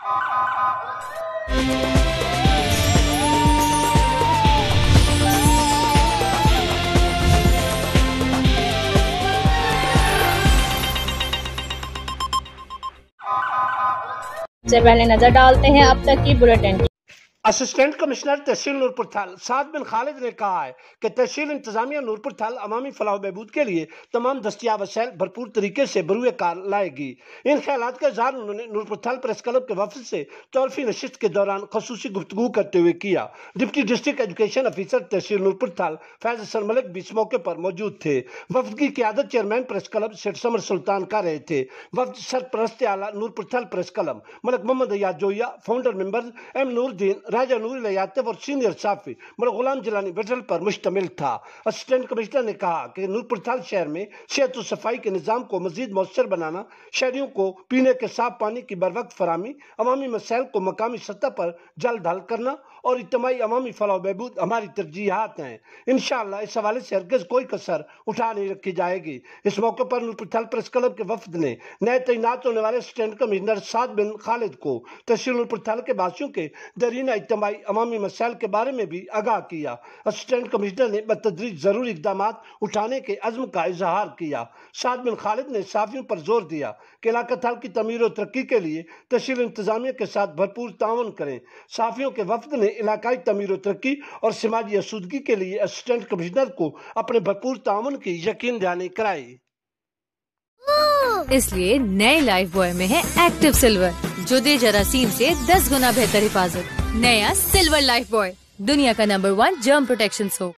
سے پہلے نظر ڈالتے ہیں اب تک کی بلیٹن کی۔ اسسٹنٹ کمشنر تحصیل نورپور تھل سعد بن خالد نے کہا ہے کہ تحصیل انتظامیہ نورپور تھل عوامی فلاح و بہبود کے لیے تمام دستیاب وسائل بھرپور طریقے سے بروئے کار لائے گی۔ ان خیالات کا اظہار انہوں نے نورپور تھل پریس کلب کے وفد سے طرفی نشست کے دوران خصوصی گفتگو کرتے ہوئے کیا۔ ڈپٹی ڈسٹرکٹ ایجوکیشن افیسر تحصیل نورپور تھل فیض حسن ملک بھی اس موقع پر موجود تھے۔ وفد کی قیادت چیئرمین پریس کلب سیٹ سمر سلطان کر رہے تھے۔ وفد سرپرست اعلیٰ نورپور تھل پریس کلب ملک محمد ایاز جویا، فاؤنڈر ممبر ایم نور الدین، راجہ نور الیاتف اور سینئر صحافی ملک غلام جیلانی ویٹل پر مشتمل تھا۔ اسسٹنٹ کمشنر نے کہا کہ نورپور تھل شہر میں صحت و صفائی کے نظام کو مزید مؤثر بنانا، شہریوں کو پینے کے صاف پانی کی بروقت فراہمی، عوامی مسائل کو مقامی سطح پر جلد حل کرنا اور اجتماعی عوامی فلاح و بہبود ہماری ترجیحات ہیں۔ انشاءاللہ اس حوالے سے ہرگز کوئی کسر اٹھا نہیں رکھی جائے گی۔ اس موقع پر نورپور تھل پریس کلب کے وفد نے نئے تعینات ہونے والے اسسٹنٹ کمشنر سعد بن خالد کو تحصیل نورپور تھل کے باشیوں کے دیرینہ اجتماعی عوامی مسائل کے بارے میں بھی آگاہ کیا۔ اسسٹنٹ کمشنر نے بتدریج ضروری اقدامات اٹھانے کے عزم کا اظہار کیا۔ سعد بن خالد نے صحافیوں پر زور دیا کہ علاقہ تھل کی تعمیر و ترقی کے لیے تحصیل انتظامیہ کے ساتھ بھرپور تعاون کریں۔ صحافیوں کے وفد نے علاقائی تعمیر و ترقی اور سماجی آسودگی کے لیے اسسٹنٹ کمشنر کو اپنے بھرپور تعاون کی یقین دہانی کرائی۔ اس لیے نئے لائف بوائے میں ہے ایکٹیو سلور جو دے جراثیم سے 10 گنا بہتر حفاظت۔ نیا سلور لائف بوائے، دنیا کا نمبر 1 جرم پروٹیکشن سوپ۔